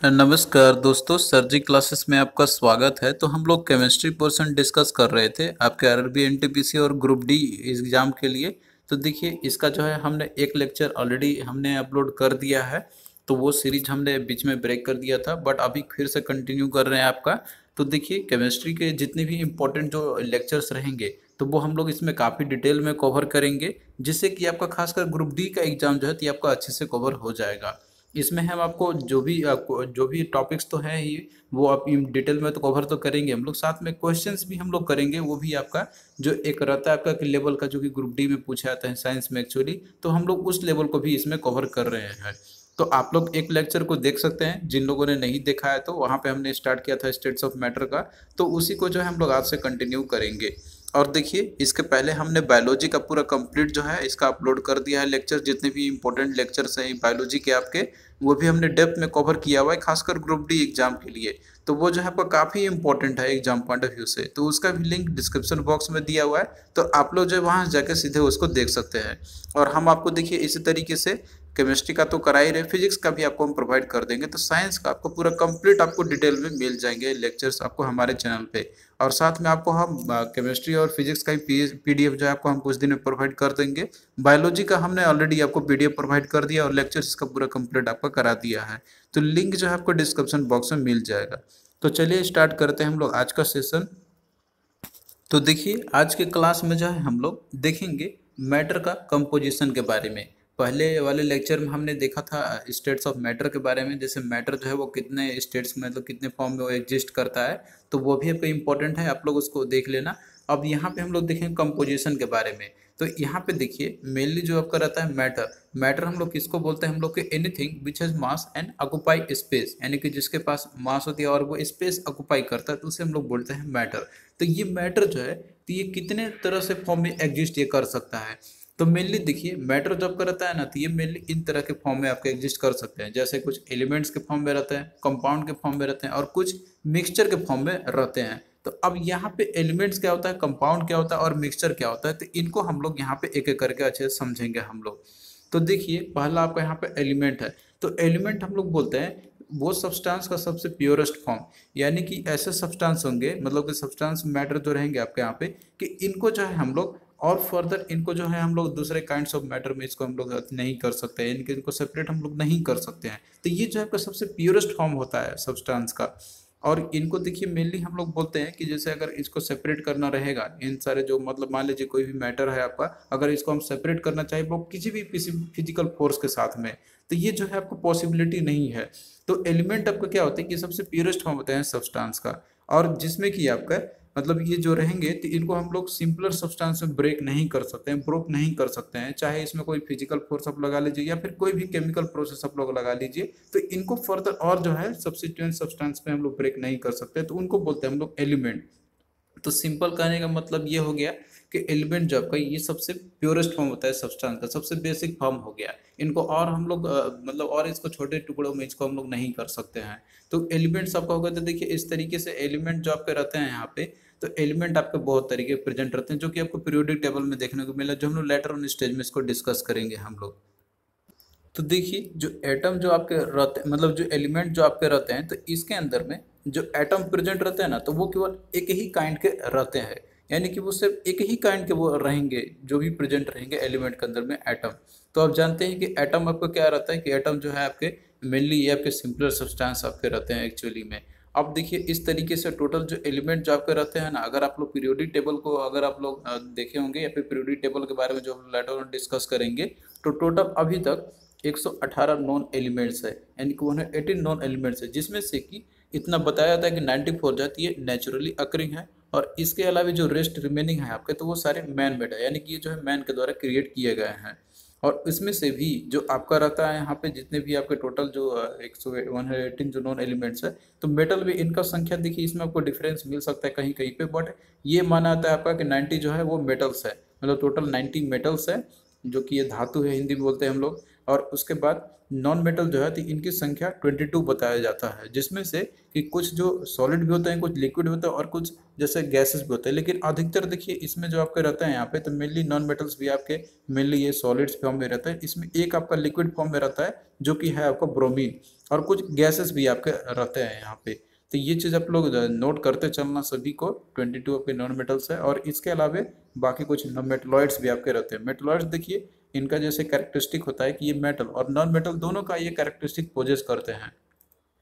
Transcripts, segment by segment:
नमस्कार दोस्तों, सर जी क्लासेस में आपका स्वागत है। तो हम लोग केमिस्ट्री पोर्शन डिस्कस कर रहे थे आपके आरआरबी एनटीपीसी और ग्रुप डी एग्जाम के लिए। तो देखिए, इसका जो है हमने एक लेक्चर ऑलरेडी हमने अपलोड कर दिया है। तो वो सीरीज हमने बीच में ब्रेक कर दिया था, बट अभी फिर से कंटिन्यू कर रहे हैं आपका। तो देखिए, केमिस्ट्री के जितने भी इम्पोर्टेंट जो लेक्चर्स रहेंगे तो वो हम लोग इसमें काफ़ी डिटेल में कवर करेंगे, जिससे कि आपका खासकर ग्रुप डी का एग्जाम जो है तो ये आपका अच्छे से कवर हो जाएगा। इसमें हम आपको जो भी टॉपिक्स तो हैं ही, वो आप डिटेल में तो कवर तो करेंगे हम लोग, साथ में क्वेश्चंस भी हम लोग करेंगे। वो भी आपका जो एक रहता है आपका लेवल का, जो कि ग्रुप डी में पूछा जाता है साइंस में एक्चुअली, तो हम लोग उस लेवल को भी इसमें कवर कर रहे हैं। तो आप लोग एक लेक्चर को देख सकते हैं, जिन लोगों ने नहीं देखा है तो वहाँ पे हमने स्टार्ट किया था स्टेट्स ऑफ मैटर का। तो उसी को जो है हम लोग आज से कंटिन्यू करेंगे। और देखिए, इसके पहले हमने बायोलॉजी का पूरा कंप्लीट जो है इसका अपलोड कर दिया है लेक्चर। जितने भी इंपॉर्टेंट लेक्चर्स हैं बायोलॉजी के आपके, वो भी हमने डेप्थ में कवर किया हुआ है, खासकर ग्रुप डी एग्जाम के लिए। तो वो जो है आपका काफ़ी इंपॉर्टेंट है एग्जाम पॉइंट ऑफ व्यू से। तो उसका भी लिंक डिस्क्रिप्शन बॉक्स में दिया हुआ है, तो आप लोग जो है वहाँ जाकर सीधे उसको देख सकते हैं। और हम आपको देखिए इसी तरीके से केमिस्ट्री का तो करा ही रहे, फिजिक्स का भी आपको हम प्रोवाइड कर देंगे। तो साइंस का आपको पूरा कंप्लीट आपको डिटेल में मिल जाएंगे लेक्चर्स आपको हमारे चैनल पे। और साथ में आपको हम केमिस्ट्री और फिजिक्स का पीडीएफ जो है आपको हम कुछ दिन में प्रोवाइड कर देंगे। बायोलॉजी का हमने ऑलरेडी आपको पीडीएफ प्रोवाइड कर दिया और लेक्चर्स का पूरा कंप्लीट आपका करा दिया है। तो लिंक जो है आपको डिस्क्रिप्शन बॉक्स में मिल जाएगा। तो चलिए स्टार्ट करते हैं हम लोग आज का सेशन। तो देखिए, आज के क्लास में जो है हम लोग देखेंगे मैटर का कंपोजिशन के बारे में। पहले वाले लेक्चर में हमने देखा था स्टेट्स ऑफ मैटर के बारे में, जैसे मैटर जो है वो कितने स्टेट्स मतलब कितने फॉर्म में वो एग्जिस्ट करता है। तो वो भी आपका इंपॉर्टेंट है, आप लोग उसको देख लेना। अब यहाँ पे हम लोग देखेंगे कंपोजिशन के बारे में। तो यहाँ पे देखिए, मेनली जो आपका रहता है मैटर। मैटर हम लोग किसको बोलते हैं, हम लोग के anything which has mass and occupy space, यानी कि जिसके पास मास होती है और वो स्पेस ऑक्युपाई करता है, तो उसे हम लोग बोलते हैं मैटर। तो ये मैटर जो है तो ये कितने तरह से फॉर्म में एग्जिस्ट ये कर सकता है। तो मेनली देखिए, मैटर जब करता है ना, तो ये मेनली इन तरह के फॉर्म में आपके एग्जिस्ट कर सकते हैं। जैसे कुछ एलिमेंट्स के फॉर्म में रहते हैं, कंपाउंड के फॉर्म में रहते हैं, और कुछ मिक्सचर के फॉर्म में रहते हैं। तो अब यहाँ पे एलिमेंट्स क्या होता है, कंपाउंड क्या होता है और मिक्सचर क्या होता है, तो इनको हम लोग यहाँ पे एक एक करके अच्छे से समझेंगे हम लोग। तो देखिए, पहला आपका यहाँ पे एलिमेंट है। तो एलिमेंट हम लोग बोलते हैं वो सब्सटेंस का सबसे प्योरेस्ट फॉर्म, यानी कि ऐसे सब्सटेंस होंगे, मतलब कि सब्सटेंस मैटर जो रहेंगे आपके यहाँ पे, कि इनको जो है हम लोग और फर्दर इनको जो है हम लोग दूसरे काइंड्स ऑफ मैटर में इसको हम लोग नहीं कर सकते हैं, इनको सेपरेट हम लोग नहीं कर सकते हैं। तो ये जो है आपका सबसे प्योरेस्ट फॉर्म होता है सब्सटेंस का। और इनको देखिए, मेनली हम लोग बोलते हैं कि जैसे अगर इसको सेपरेट करना रहेगा, इन सारे जो मतलब मान लीजिए कोई भी मैटर है आपका, अगर इसको हम सेपरेट करना चाहिए वो किसी भी फिजिकल फोर्स के साथ में, तो ये जो है आपको पॉसिबिलिटी नहीं है। तो एलिमेंट आपका क्या होता है कि सबसे प्योरेस्ट फॉर्म होता है सब्सटेंस का, और जिसमें कि आपका मतलब ये जो रहेंगे तो इनको हम लोग सिंपलर सब्सटेंस में ब्रेक नहीं कर सकते हैं, ब्रोक नहीं कर सकते हैं, चाहे इसमें कोई फिजिकल फोर्स आप लगा लीजिए या फिर कोई भी केमिकल प्रोसेस आप लोग लगा लीजिए। तो इनको फर्दर और जो है सब्स्टिट्यूएंट सब्सटेंस में हम लोग ब्रेक नहीं कर सकते, तो उनको बोलते हैं हम लोग एलिमेंट। तो सिंपल कहने का मतलब ये हो गया कि एलिमेंट जो आपका ये सबसे प्योरेस्ट फॉर्म होता है सब्सटेंस का, सबसे बेसिक फॉर्म हो गया। इनको और हम लोग मतलब और इसको छोटे टुकड़ों में इसको हम लोग नहीं कर सकते हैं। तो एलिमेंट्स आपका होगा, तो देखिए इस तरीके से एलिमेंट जो आपके रहते हैं यहाँ पे, तो एलिमेंट आपके बहुत तरीके प्रेजेंट रहते हैं, जो कि आपको पीरियोडिक टेबल में देखने को मिला, जो हम लोग लेटर ऑन स्टेज में इसको डिस्कस करेंगे हम लोग। तो देखिए, जो एटम जो आपके रहते हैं, मतलब जो एलिमेंट जो आपके रहते हैं, तो इसके अंदर में जो एटम प्रेजेंट रहते हैं ना, तो वो केवल एक ही काइंड के रहते हैं, यानी कि वो सिर्फ एक ही काइंड के वो रहेंगे जो भी प्रेजेंट रहेंगे एलिमेंट के अंदर में एटम। तो आप जानते हैं कि एटम आपको क्या रहता है, कि एटम जो है आपके मेनली ये आपके सिंपलर सब्सटेंस आपके रहते हैं एक्चुअली में। अब देखिए, इस तरीके से टोटल जो एलिमेंट जो आपके रहते हैं ना, अगर आप लोग पीरियोडिक टेबल को अगर आप लोग देखे होंगे, या फिर पीरियोडिक टेबल के बारे में जो हम लेटर ऑन डिस्कस करेंगे, तो टोटल अभी तक 118 नॉन एलिमेंट्स है, यानी कि 118 नॉन एलिमेंट्स है, जिसमें से कि इतना बताया जाता है कि 94 जाती है नेचुरली अकरिंग है, और इसके अलावा जो रेस्ट रिमेनिंग है आपके, तो वो सारे मैन मेड है, यानी कि ये जो है मैन के द्वारा क्रिएट किए गए हैं। और इसमें से भी जो आपका रहता है यहाँ पे, जितने भी आपके टोटल जो 118 जो नॉन एलिमेंट्स है, तो मेटल भी इनका संख्या देखिए, इसमें आपको डिफरेंस मिल सकता है कहीं कहीं पे, बट ये माना जाता है आपका कि 90 जो है वो मेटल्स है, मतलब टोटल 90 मेटल्स है, जो कि ये धातु है हिंदी में बोलते हैं हम लोग। और उसके बाद नॉन मेटल जो है तो इनकी संख्या 22 बताया जाता है, जिसमें से कि कुछ जो सॉलिड भी होते हैं, कुछ लिक्विड भी होते हैं और कुछ जैसे गैसेस भी होते हैं। लेकिन अधिकतर देखिए इसमें जो आपके रहता है यहाँ पे तो मेनली नॉन मेटल्स भी आपके मेनली ये सॉलिड्स फॉर्म में रहता है। इसमें एक आपका लिक्विड फॉर्म में रहता है जो कि है आपका ब्रोमीन, और कुछ गैसेस भी आपके रहते हैं यहाँ पे। तो ये चीज़ आप लोग नोट करते चलना सभी को। 22 आपके नॉन मेटल्स है, और इसके अलावा बाकी कुछ मेटलॉइड्स भी आपके रहते हैं। मेटलॉइड्स देखिए इनका जैसे कैरेक्टरिस्टिक होता है कि ये मेटल और नॉन मेटल दोनों का ये कैरेक्टरिस्टिक पोजेस करते हैं।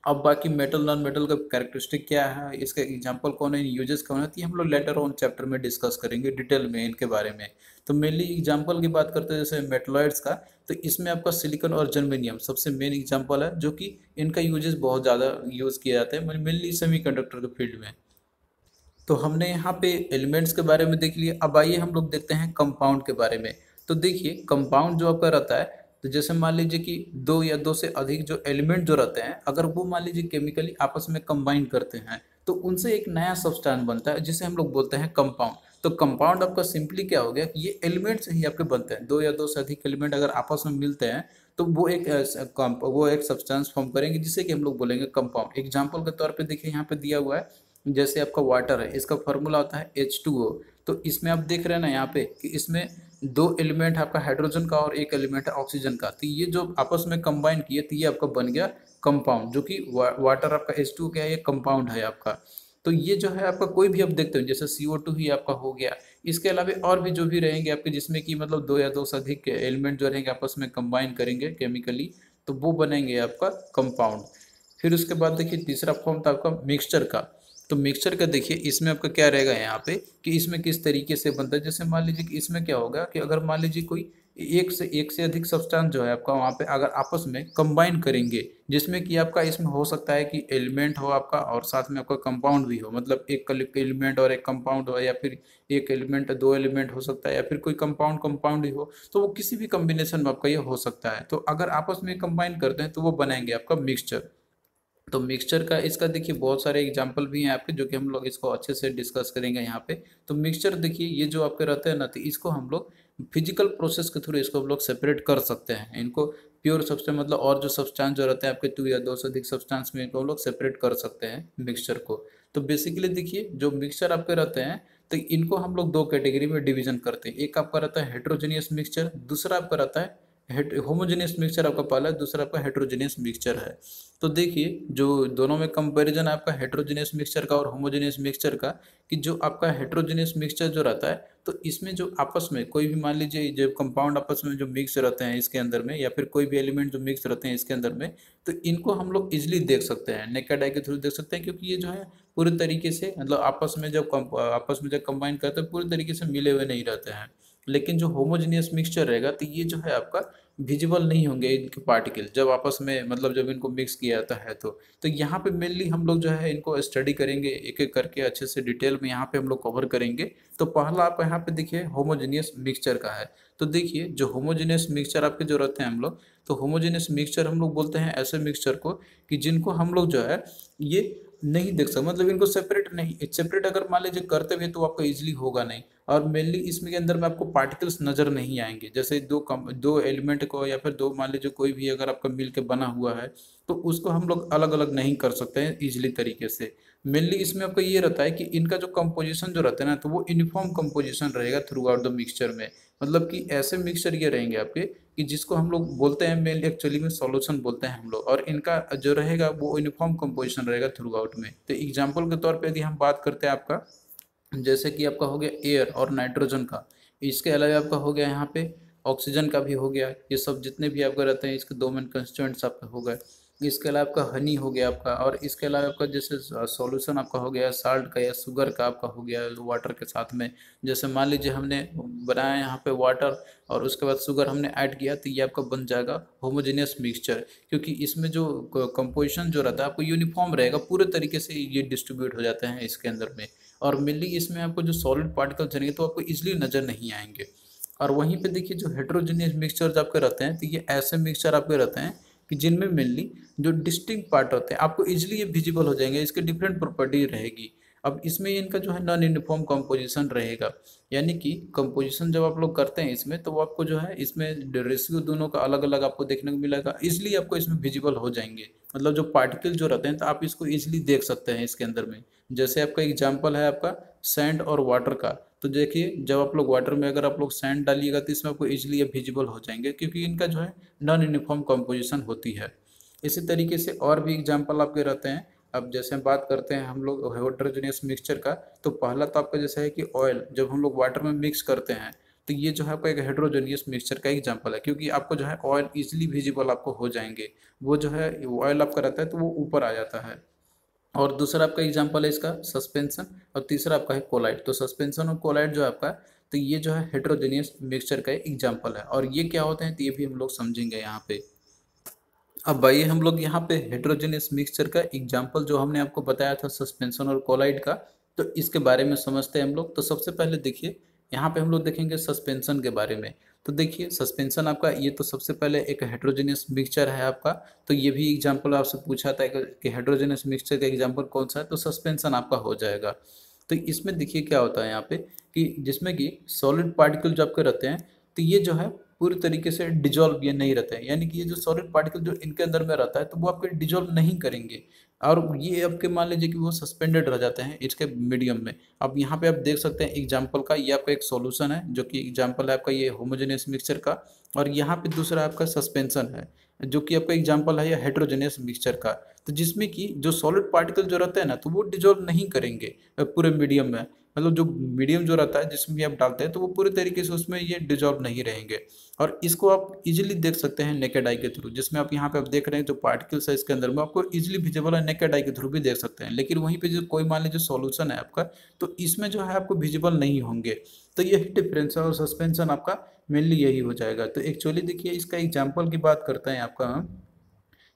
अब बाकी मेटल नॉन मेटल का कैरेक्टरिस्टिक क्या है, इसका एग्जांपल कौन है, यूजेस कौन है, तो ये हम लोग लेटर ऑन चैप्टर में डिस्कस करेंगे डिटेल में इनके बारे में। तो मेनली एग्जांपल की बात करते हैं जैसे मेटलॉइड्स का, तो इसमें आपका सिलिकॉन और जर्मेनियम सबसे मेन एग्जांपल है, जो कि इनका यूजेस बहुत ज़्यादा यूज़ किया जाता है मेनली सेमीकंडक्टर के फील्ड में। तो हमने यहाँ पे एलिमेंट्स के बारे में देख लिया। अब आइए हम लोग देखते हैं कंपाउंड के बारे में। तो देखिए कंपाउंड जो आपका रहता है, तो जैसे मान लीजिए कि दो या दो से अधिक जो एलिमेंट जो रहते हैं, अगर वो मान लीजिए केमिकली आपस में कंबाइन करते हैं तो उनसे एक नया सब्सटेंस बनता है जिसे हम लोग बोलते हैं कंपाउंड। तो कंपाउंड आपका सिंपली क्या हो गया कि ये एलिमेंट से ही आपके बनते हैं। दो या दो से अधिक एलिमेंट अगर आपस में मिलते हैं तो वो एक सब्सटेंस फॉर्म करेंगे जिसे कि हम लोग बोलेंगे कंपाउंड। एग्जाम्पल के तौर पे देखिए यहाँ पे दिया हुआ है, जैसे आपका वाटर है, इसका फॉर्मूला होता है H2O। तो इसमें आप देख रहे हैं ना यहाँ पे कि इसमें दो एलिमेंट है आपका हाइड्रोजन का और एक एलिमेंट है ऑक्सीजन का, तो ये जो आपस में कंबाइन किए तो ये आपका बन गया कंपाउंड, जो कि वाटर आपका H2O क्या है, ये कंपाउंड है आपका। तो ये जो है आपका कोई भी आप देखते हो जैसे CO2 ही आपका हो गया। इसके अलावा और भी जो भी रहेंगे आपके जिसमें कि मतलब दो या दो से अधिक एलिमेंट जो रहेंगे आपस में कंबाइन करेंगे केमिकली, तो वो बनेंगे आपका कंपाउंड। फिर उसके बाद देखिए तीसरा फॉर्म था आपका मिक्सचर का। तो मिक्सचर का देखिए इसमें आपका क्या रहेगा यहाँ पे कि इसमें किस तरीके से बनता है। जैसे मान लीजिए कि इसमें क्या होगा कि अगर मान लीजिए कोई एक से अधिक सब्सटेंस जो है आपका वहाँ पे अगर आपस में कंबाइन करेंगे, जिसमें कि आपका इसमें हो सकता है कि एलिमेंट हो आपका और साथ में आपका कंपाउंड भी हो, मतलब एक एलिमेंट और एक कंपाउंड हो, या फिर एक एलिमेंट दो एलिमेंट हो सकता है, या फिर कोई कंपाउंड कंपाउंड ही हो, तो वो किसी भी कॉम्बिनेशन में आपका ये हो सकता है। तो अगर आपस में कंबाइन करते हैं तो वो बनाएंगे आपका मिक्सचर। तो मिक्सचर का इसका देखिए बहुत सारे एग्जाम्पल भी हैं आपके, जो कि हम लोग इसको अच्छे से डिस्कस करेंगे यहाँ पे। तो मिक्सचर देखिए ये जो आपके रहते हैं ना, तो इसको हम लोग फिजिकल प्रोसेस के थ्रू इसको हम लोग सेपरेट कर सकते हैं। इनको प्योर सब्सटेंस मतलब और जो सब्सटेंस जो रहते हैं आपके टू या दो से अधिक सब्सटेंस में इनको हम लोग सेपरेट कर सकते हैं मिक्सचर को। तो बेसिकली देखिए जो मिक्सचर आपके रहते हैं तो इनको हम लोग दो कैटेगरी में डिवीजन करते हैं। एक आपका रहता है हेट्रोजेनियस मिक्सचर, दूसरा आपका रहता है होमोजेनियस मिक्सचर आपका पहला है, दूसरा आपका हेट्रोजेनियस मिक्सचर है। तो देखिए जो दोनों में कंपैरिजन आपका हेट्रोजेनियस मिक्सचर का और होमोजेनियस मिक्सचर का, कि जो आपका हेट्रोजेनियस मिक्सचर जो रहता है तो इसमें जो आपस में कोई भी मान लीजिए जो कंपाउंड आपस में जो मिक्स रहते हैं इसके अंदर में, या फिर कोई भी एलिमेंट जो मिक्स रहते हैं इसके अंदर में, तो इनको हम लोग इजिली देख सकते हैं, नेकेड आई के थ्रू देख सकते हैं, क्योंकि ये जो है पूरे तरीके से मतलब आपस में जब कंबाइन करते हैं पूरे तरीके से मिले हुए नहीं रहते हैं। लेकिन जो होमोजेनियस मिक्सचर रहेगा तो ये जो है आपका विजिबल नहीं होंगे इनके पार्टिकल जब आपस में मतलब जब इनको मिक्स किया जाता है। तो यहाँ पे मेनली हम लोग जो है इनको स्टडी करेंगे एक एक करके अच्छे से डिटेल में यहाँ पे हम लोग कवर करेंगे। तो पहला आप यहाँ पे देखिए होमोजेनियस मिक्सचर का है। तो देखिए जो होमोजेनियस मिक्सचर आपके जो रहते हैं हम लोग, तो होमोजेनियस मिक्सचर हम लोग बोलते हैं ऐसे मिक्सचर को कि जिनको हम लोग जो है ये नहीं देख सकते, मतलब इनको सेपरेट नहीं, सेपरेट अगर मान लीजिए करते हुए तो आपको इजिली होगा नहीं। और मेनली इसमें के अंदर में आपको पार्टिकल्स नजर नहीं आएंगे, जैसे दो एलिमेंट को या फिर दो मान लीजिए कोई भी अगर आपका मिल के बना हुआ है तो उसको हम लोग अलग अलग नहीं कर सकते हैं इजिली तरीके से। मेनली इसमें आपका ये रहता है कि इनका जो कंपोजिशन जो रहता है ना, तो वो यूनिफॉर्म कंपोजिशन रहेगा थ्रू आउट द मिक्सचर में। मतलब कि ऐसे मिक्सचर ये रहेंगे आपके कि जिसको हम लोग बोलते हैं मेनली एक्चुअली में सॉल्यूशन बोलते हैं हम लोग, और इनका जो रहेगा वो यूनिफॉर्म कंपोजिशन रहेगा थ्रू आउट में। तो एग्जाम्पल के तौर पर यदि हम बात करते हैं आपका, जैसे कि आपका हो गया एयर और नाइट्रोजन का, इसके अलावा आपका हो गया यहाँ पे ऑक्सीजन का भी हो गया, ये सब जितने भी आपका रहते हैं इसके दो मेन कंस्टिट्यूएंट्स आपका हो गए। इसके अलावा आपका हनी हो गया आपका, और इसके अलावा आपका जैसे सॉल्यूशन आपका हो गया साल्ट का या शुगर का आपका हो गया वाटर के साथ में। जैसे मान लीजिए हमने बनाया यहाँ पे वाटर और उसके बाद शुगर हमने ऐड किया, तो ये आपका बन जाएगा होमोजेनियस मिक्सचर, क्योंकि इसमें जो कंपोजिशन जो रहता है आपको यूनिफॉर्म रहेगा, पूरे तरीके से ये डिस्ट्रीब्यूट हो जाते हैं इसके अंदर में। और मेनली इसमें आपको जो सॉलिड पार्टिकल्स रहेंगे तो आपको इजिली नज़र नहीं आएंगे। और वहीं पे देखिए जो हेट्रोजेनियस मिक्सचर आपके रहते हैं, तो ये ऐसे मिक्सचर आपके रहते हैं कि जिनमें मेनली जो डिस्टिंक्ट पार्ट होते हैं आपको इजिली ये विजिबल हो जाएंगे, इसके डिफरेंट प्रॉपर्टी रहेगी। अब इसमें इनका जो है नॉन यूनिफॉर्म कंपोजिशन रहेगा, यानी कि कंपोजिशन जब आप लोग करते हैं इसमें, तो वो आपको जो है इसमें रेशियो दोनों का अलग अलग आपको देखने को मिलेगा, इसलिए आपको इसमें विजिबल हो जाएंगे। मतलब जो पार्टिकल जो रहते हैं तो आप इसको इजिली देख सकते हैं इसके अंदर में। जैसे आपका एग्जाम्पल है आपका सैंड और वाटर का, तो देखिए जब आप लोग वाटर में अगर आप लोग सैंड डालिएगा तो इसमें आपको इजिली विजिबल हो जाएंगे, क्योंकि इनका जो है नॉन यूनिफॉर्म कंपोजिशन होती है। इसी तरीके से और भी एग्जाम्पल आपके रहते हैं। अब जैसे हम बात करते हैं हम लोग हेट्रोजेनियस मिक्सचर का, तो पहला तो आपका जैसा है कि ऑयल जब हम लोग वाटर में मिक्स करते हैं, तो ये जो है आपका एक हेट्रोजेनियस मिक्सचर का एग्जांपल है, क्योंकि आपको जो है ऑयल इजीली विजिबल आपको हो जाएंगे। वो जो है ऑयल आपका रहता है तो वो ऊपर आ जाता है। और दूसरा आपका एग्जांपल है इसका सस्पेंशन, और तीसरा आपका है कोलाइड। तो सस्पेंशन और कोलाइड जो है आपका, तो ये जो है हेट्रोजेनियस मिक्सचर का एग्जांपल है। और ये क्या होते हैं तो ये भी हम लोग समझेंगे यहाँ पे। अब आइए हम लोग यहाँ पे हेट्रोजेनियस मिक्सचर का एग्जांपल जो हमने आपको बताया था सस्पेंशन और कोलाइड का, तो इसके बारे में समझते हैं हम लोग। तो सबसे पहले देखिए यहाँ पे हम लोग देखेंगे सस्पेंशन के बारे में। तो देखिए सस्पेंशन आपका ये तो सबसे पहले एक हेट्रोजेनियस मिक्सचर है आपका। तो ये भी एग्जांपल आपसे पूछा था कि हेट्रोजेनियस मिक्सचर का एग्जांपल कौन सा है, तो सस्पेंशन आपका हो जाएगा। तो इसमें देखिए क्या होता है यहाँ पे कि जिसमें कि सॉलिड पार्टिकल जो आपके रहते हैं, तो ये जो है पूरी तरीके से डिजॉल्व ये नहीं रहते हैं, यानी कि ये जो सॉलिड पार्टिकल जो इनके अंदर में रहता है तो वो आपके डिजॉल्व नहीं करेंगे, और ये आपके मान लीजिए कि वो सस्पेंडेड रह जाते हैं इसके मीडियम में। अब यहाँ पे आप देख सकते हैं एग्जाम्पल का, ये आपका एक सॉल्यूशन है जो कि एग्जाम्पल है आपका ये होमोजेनियस मिक्सचर का, और यहाँ पे दूसरा आपका सस्पेंशन है जो कि आपका एग्जाम्पल है या हेट्रोजेनियस मिक्सचर का। तो जिसमें कि जो सॉलिड पार्टिकल जो रहते हैं ना, तो वो डिजॉल्व नहीं करेंगे पूरे मीडियम में। मतलब जो मीडियम जो रहता है जिसमें भी आप डालते हैं तो वो पूरे तरीके से उसमें ये डिजॉल्व नहीं रहेंगे। और इसको आप इजीली देख सकते हैं नेकेड आई के थ्रू, जिसमें आप यहाँ पे आप देख रहे हैं जो पार्टिकल्स है इसके अंदर में आपको इजीली विजिबल है, नेकेड आई के थ्रू भी देख सकते हैं। लेकिन वहीं पे जो कोई मान लीजिए सॉल्यूशन है आपका, तो इसमें जो है आपको विजिबल नहीं होंगे। तो यही डिफरेंस है, और सस्पेंशन आपका मेनली यही हो जाएगा। तो एक्चुअली देखिए इसका एग्जाम्पल की बात करते हैं आपका हम,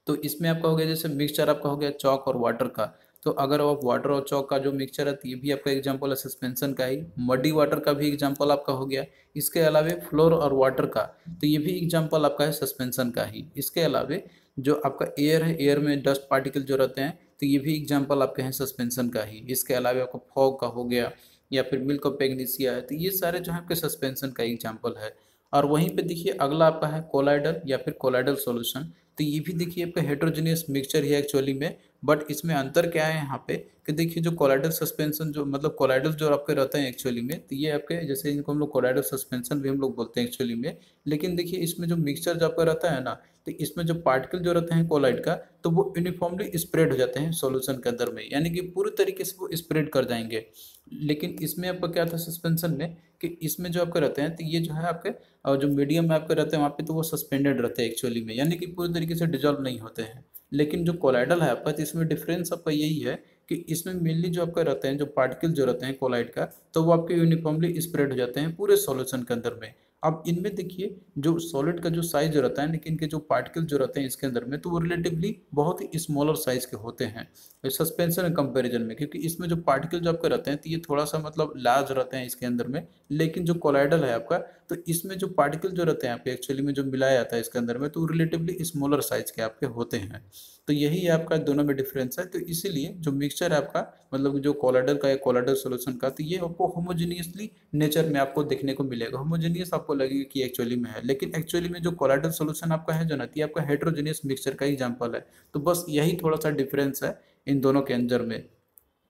तो इसमें आपका हो गया जैसे मिक्सचर आपका हो गया चॉक और वाटर का। तो अगर आप वाटर और चॉक का जो मिक्सचर है तो ये भी आपका एग्जांपल है सस्पेंशन का ही। मडी वाटर का भी एग्जांपल आपका हो गया। इसके अलावे फ्लोर और वाटर का, तो ये भी एग्जांपल आपका है सस्पेंशन का ही। इसके अलावे जो आपका एयर है, एयर में डस्ट पार्टिकल जो रहते हैं, तो ये भी एग्जाम्पल आपके हैं सस्पेंशन का ही। इसके अलावे आपका फॉग का हो गया, या फिर मिल्क ऑफ मैग्नीशिया है, तो ये सारे जो है आपके सस्पेंशन का एग्जाम्पल है। और वहीं पे देखिए अगला आपका है कोलाइडल या फिर कोलाइडल सॉल्यूशन। तो ये भी देखिए आपका हेट्रोजेनियस मिक्सचर है एक्चुअली में, बट इसमें अंतर क्या है यहाँ पे कि देखिए जो कोलाइडल सस्पेंशन जो मतलब कोलाइडल जो आपके रहते हैं एक्चुअली में, तो ये आपके जैसे इनको हम लोग कोलाइडल सस्पेंशन भी हम लोग बोलते हैं एक्चुअली में। लेकिन देखिए इसमें जो मिक्सचर जो आपका रहता है ना, तो इसमें जो पार्टिकल जो रहते हैं कोलाइड का, तो वो यूनिफॉर्मली स्प्रेड हो जाते हैं सॉल्यूशन के अंदर में, यानी कि पूरी तरीके से वो स्प्रेड कर जाएंगे। लेकिन इसमें आपका क्या था सस्पेंशन में कि इसमें जो आपके रहते हैं तो ये जो है आपके और जो मीडियम में आपके रहते हैं वहाँ पे, तो वो सस्पेंडेड रहते हैं एक्चुअली में, यानी कि पूरी तरीके से डिजॉल्व नहीं होते हैं। लेकिन जो कोलाइडल है आपका, तो इसमें डिफरेंस आपका यही है कि इसमें मेनली जो आपका रहते हैं जो पार्टिकल जो रहते हैं कोलाइड का, तो वो आपके यूनिफॉर्मली स्प्रेड हो जाते हैं पूरे सॉल्यूशन के अंदर में। अब इनमें देखिए जो सॉलिड का जो साइज जो रहता है, लेकिन इनके जो पार्टिकल जो रहते हैं इसके अंदर में, तो वो रिलेटिवली बहुत ही स्मॉलर साइज के होते हैं सस्पेंशन कंपैरिजन में, क्योंकि इसमें जो पार्टिकल जो आपके रहते हैं तो ये थोड़ा सा मतलब लार्ज रहते हैं इसके अंदर में। लेकिन जो कोलाइडल है आपका, तो इसमें जो पार्टिकल जो रहते हैं आपके एक्चुअली में जो मिलाया जाता है इसके अंदर में, तो रिलेटिवली स्मॉलर साइज के आपके होते हैं। तो यही आपका दोनों में डिफरेंस है। तो इसीलिए जो मिक्सचर है आपका, मतलब जो कोलाइडल का है कोलाइडल सॉल्यूशन का, तो ये आपको होमोजेनियसली नेचर में आपको देखने को मिलेगा। होमोजेनियस आपको लगेगा कि एक्चुअली में है, लेकिन एक्चुअली में जो कोलाइडल सॉल्यूशन आपका है जो ना, ये आपका हेट्रोजेनियस मिक्सचर का एग्जांपल है। तो बस यही थोड़ा सा डिफरेंस है इन दोनों के अंदर में।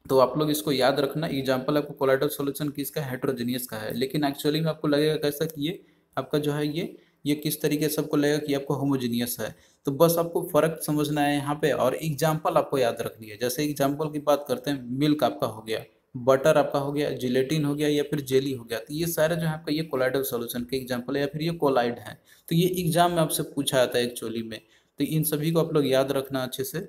तो आप लोग इसको याद रखना, एग्जाम्पल आपको कोलाइडल सॉल्यूशन किसका हेट्रोजेनियस का है, लेकिन एक्चुअली में आपको लगेगा कैसा कि ये आपका जो है ये किस तरीके से आपको लगेगा कि आपको होमोजेनियस है। तो बस आपको फर्क समझना है यहाँ पे, और एग्जाम्पल आपको याद रखनी है। जैसे एग्जाम्पल की बात करते हैं, मिल्क आपका हो गया, बटर आपका हो गया, जिलेटिन हो गया, या फिर जेली हो गया, तो ये सारे जो है आपका ये कोलाइडल सॉल्यूशन के एग्जाम्पल है, या फिर ये कोलाइड है। तो ये एग्जाम में आपसे पूछा जाता है एक्चुअली में। तो इन सभी को आप लोग याद रखना अच्छे से।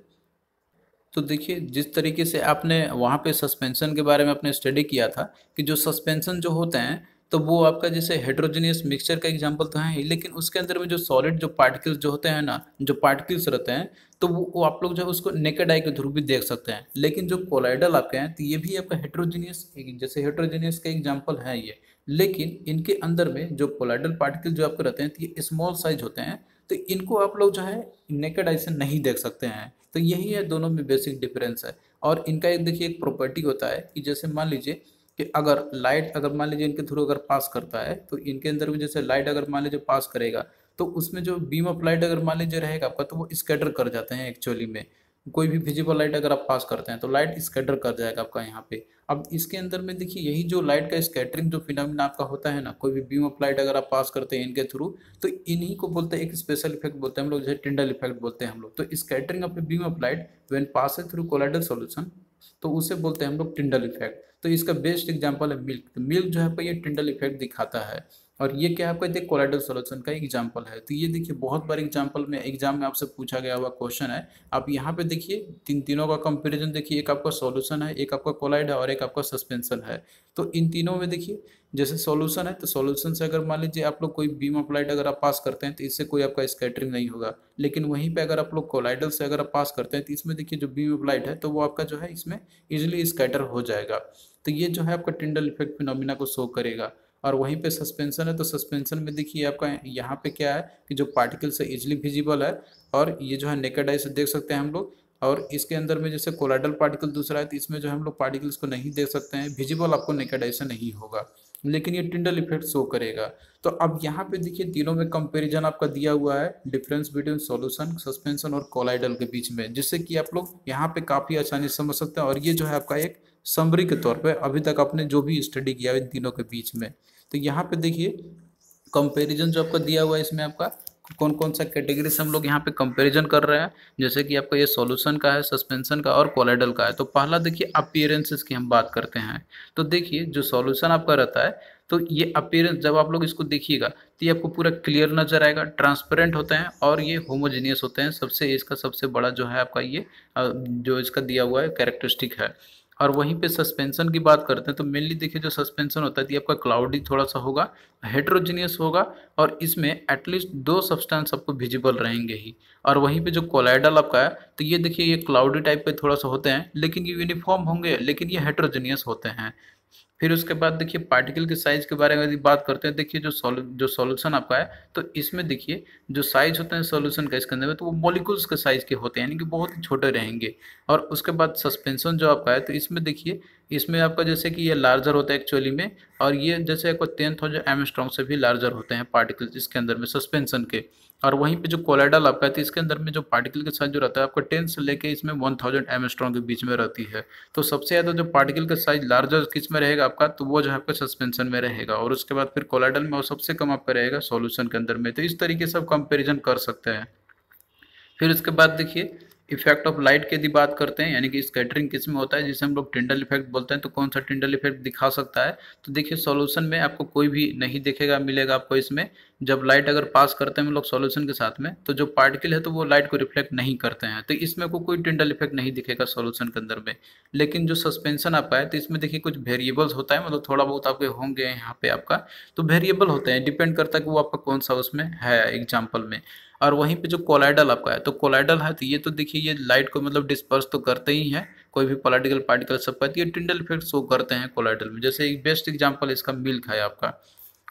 तो देखिए जिस तरीके से आपने वहाँ पे सस्पेंशन के बारे में आपने स्टडी किया था कि जो सस्पेंशन जो होते हैं, तो वो आपका जैसे हेट्रोजेनियस मिक्सचर का एग्जांपल तो है ही, लेकिन उसके अंदर में जो सॉलिड जो पार्टिकल्स जो होते हैं ना, जो पार्टिकल्स रहते हैं, तो वो आप लोग जो है उसको नेकेड आई के थ्रू भी देख सकते हैं। लेकिन जो कोलाइडल आपके हैं, तो ये भी आपका हेट्रोजेनियस, जैसे हेट्रोजेनियस का एग्जाम्पल है ये, लेकिन इनके अंदर में जो कोलाइडल पार्टिकल जो आपके रहते हैं, तो ये स्मॉल साइज होते हैं। तो इनको आप लोग जो है नेकेड आई से नहीं देख सकते हैं, तो यही है, दोनों में बेसिक डिफरेंस है। और इनका एक देखिए एक प्रॉपर्टी होता है कि जैसे मान लीजिए कि अगर लाइट अगर मान लीजिए इनके थ्रू अगर पास करता है तो इनके अंदर भी जैसे लाइट अगर मान लीजिए पास करेगा तो उसमें जो बीम ऑफ लाइट अगर मान लीजिए रहेगा आपका तो वो स्कैटर कर जाते हैं एक्चुअली में। कोई भी विजिबल लाइट अगर आप पास करते हैं तो लाइट स्कैटर कर जाएगा आपका यहाँ पे। अब इसके अंदर में देखिए यही जो लाइट का स्कैटरिंग जो फिनोमिना आपका होता है ना, कोई भी बीम ऑफ लाइट अगर आप पास करते हैं इनके थ्रू तो इन्हीं को बोलते हैं, एक स्पेशल इफेक्ट बोलते हैं हम लोग, जैसे टिंडल इफेक्ट बोलते हैं हम लोग। तो scattering of beam of light when pass through colloidal solution तो उसे बोलते हैं हम लोग टिंडल इफेक्ट। तो इसका बेस्ट एग्जांपल है मिल्क। तो मिल्क जो है आपका ये टिंडल इफेक्ट दिखाता है। और ये क्या है आपका देखिए कोलाइडल सॉल्यूशन का एग्जांपल है। तो ये देखिए बहुत बार एग्जांपल में एग्जाम में आपसे पूछा गया हुआ क्वेश्चन है। आप यहाँ पे देखिए तीनों का कंपैरिजन देखिए, एक आपका सॉल्यूशन है, एक आपका कोलाइड है और एक आपका सस्पेंशन है। तो इन तीनों में देखिए जैसे सॉल्यूशन है तो सॉल्यूशन से अगर मान लीजिए आप लोग कोई बीम ऑफ लाइट अगर आप पास करते हैं तो इससे कोई आपका स्कैटरिंग नहीं होगा। लेकिन वहीं पे अगर आप लोग कोलाइडल से अगर आप पास करते हैं तो इसमें देखिए जो बीम ऑफ लाइट है तो वो आपका जो है इसमें इजिली स्कैटर हो जाएगा। तो ये जो है आपका टिंडल इफेक्ट फिनोमिना को शो करेगा। और वहीं पे सस्पेंशन है तो सस्पेंशन में देखिए आपका यहाँ पे क्या है कि जो पार्टिकल्स है इजिली विजिबल है और ये जो है नेकेड आई से देख सकते हैं हम लोग। और इसके अंदर में जैसे कोलाइडल पार्टिकल दूसरा है तो इसमें जो है हम लोग पार्टिकल्स को नहीं देख सकते हैं, विजिबल आपको नेकेड आई से नहीं होगा, लेकिन ये टिंडल इफेक्ट शो करेगा। तो अब यहाँ पे देखिए तीनों में कंपैरिजन आपका दिया हुआ है, डिफरेंस बिटवीन सॉल्यूशन, सस्पेंशन और कोलाइडल के बीच में, जिससे कि आप लोग यहाँ पे काफ़ी आसानी से समझ सकते हैं। और ये जो है आपका एक समरी के तौर पे अभी तक आपने जो भी स्टडी किया है इन तीनों के बीच में। तो यहाँ पे देखिए कंपैरिजन जो आपका दिया हुआ है इसमें आपका कौन कौन सा कैटेगरी से हम लोग यहाँ पे कंपैरिजन कर रहे हैं। जैसे कि आपका ये सॉल्यूशन का है, सस्पेंशन का और कोलाइडल का है। तो पहला देखिए अपीयरेंसेस की हम बात करते हैं। तो देखिए जो सॉल्यूशन आपका रहता है तो ये अपीयरेंस जब आप लोग इसको देखिएगा तो ये आपको पूरा क्लियर नजर आएगा, ट्रांसपेरेंट होते हैं और ये होमोजीनियस होते हैं। सबसे इसका सबसे बड़ा जो है आपका ये जो इसका दिया हुआ है कैरेक्टरिस्टिक है। और वहीं पे सस्पेंशन की बात करते हैं तो मेनली देखिए जो सस्पेंशन होता है ये आपका क्लाउडी थोड़ा सा होगा, हेट्रोजीनियस होगा और इसमें एटलीस्ट दो सब्सटेंस आपको विजिबल रहेंगे ही। और वहीं पे जो कोलाइडल आपका है तो ये देखिए ये क्लाउडी टाइप पे थोड़ा सा होते हैं लेकिन ये यूनिफॉर्म होंगे, लेकिन ये हेट्रोजीनियस होते हैं। फिर उसके बाद देखिए पार्टिकल के साइज के बारे में यदि बात करते हैं, देखिए जो सॉल्यूशन आपका है तो इसमें देखिए जो साइज होते हैं सॉल्यूशन का इसके अंदर में तो वो मॉलिक्यूल्स के साइज के होते हैं, यानी कि बहुत ही छोटे रहेंगे। और उसके बाद सस्पेंशन जो आपका है तो इसमें देखिए इसमें आपका जैसे कि ये लार्जर होता है एक्चुअली में, और ये जैसे आपको 10,000 एमस्ट्रॉन्ग से भी लार्जर होते हैं पार्टिकल्स इसके अंदर में सस्पेंशन के। और वहीं पे जो कोलाइडल आपका है तो इसके अंदर में जो पार्टिकल के साइज जो रहता है आपका 10 से लेके इसमें 1000 एमस्ट्रॉन्ग के बीच में रहती है। तो सबसे ज़्यादा जो पार्टिकल का साइज लार्जर किस में रहेगा आपका तो वो जो है आपका सस्पेंशन में रहेगा, और उसके बाद फिर कोलाइडल में और सबसे कम आपका रहेगा सॉल्यूशन के अंदर में। तो इस तरीके से आप कंपेरिजन कर सकते हैं। फिर उसके बाद देखिए इफेक्ट ऑफ लाइट की यदि बात करते हैं, यानी कि स्कैटरिंग किस में होता है जिसे हम लोग टिंडल इफेक्ट बोलते हैं, तो कौन सा टिंडल इफेक्ट दिखा सकता है। तो देखिए सॉल्यूशन में आपको कोई भी नहीं दिखेगा, मिलेगा आपको इसमें जब लाइट अगर पास करते हैं हम लोग सॉल्यूशन के साथ में तो जो पार्टिकल है तो वो लाइट को रिफ्लेक्ट नहीं करते हैं, तो इसमें को कोई टिंडल इफेक्ट नहीं दिखेगा सॉल्यूशन के अंदर में। लेकिन जो सस्पेंशन आपका है तो इसमें देखिए कुछ वेरिएबल्स होता है, मतलब थोड़ा बहुत आपके होंगे यहाँ पे आपका, तो वेरिएबल होते हैं, डिपेंड करता है कि वो आपका कौन सा उसमें है एग्जाम्पल में। और वहीं पे जो कोलाइडल आपका है तो कोलाइडल है तो ये तो देखिए ये लाइट को मतलब डिस्पर्स तो करते ही हैं, कोई भी पॉलिटिकल पार्टिकल सब का, तो ये टिंडल इफेक्ट शो करते हैं कोलाइडल में। जैसे एक बेस्ट एग्जांपल इसका मिल्क है आपका।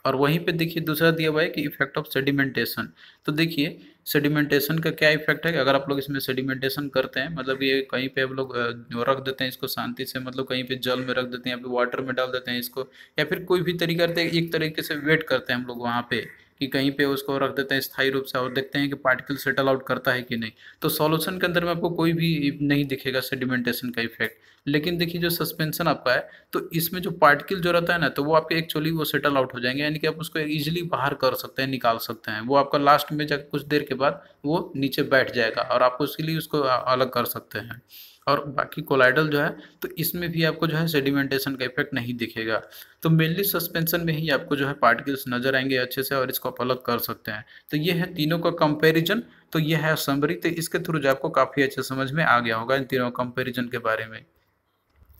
और वहीं पे देखिए दूसरा दिया हुआ है कि इफेक्ट ऑफ सेडिमेंटेशन। तो देखिए सेडिमेंटेशन का क्या इफेक्ट है कि अगर आप लोग इसमें सेडिमेंटेशन करते हैं, मतलब ये कहीं पे आप लोग रख देते हैं इसको शांति से, मतलब कहीं पे जल में रख देते हैं या फिर वाटर में डाल देते हैं इसको, या फिर कोई भी तरीका करते हैं, एक तरीके से वेट करते हैं हम लोग वहाँ पे कि कहीं पे उसको रख देते हैं स्थायी रूप से और देखते हैं कि पार्टिकल सेटल आउट करता है कि नहीं। तो सॉल्यूशन के अंदर में आपको कोई भी नहीं दिखेगा सेडिमेंटेशन का इफेक्ट। लेकिन देखिए जो सस्पेंशन आपका है तो इसमें जो पार्टिकल जो रहता है ना तो वो आपके एक्चुअली वो सेटल आउट हो जाएंगे, यानी कि आप उसको इजीली बाहर कर सकते हैं, निकाल सकते हैं। वो आपका लास्ट में जाकर कुछ देर के बाद वो नीचे बैठ जाएगा और आप उसके लिए उसको अलग कर सकते हैं। और बाकी कोलाइडल जो है तो इसमें भी आपको जो है सेडिमेंटेशन का इफेक्ट नहीं दिखेगा। तो मेनली सस्पेंशन में ही आपको जो है पार्टिकल्स नजर आएंगे अच्छे से और इसको आप अलग कर सकते हैं। तो ये है तीनों का कंपैरिजन, तो ये है समरी। तो इसके थ्रू जो आपको काफ़ी अच्छे समझ में आ गया होगा इन तीनों कंपैरिजन के बारे में।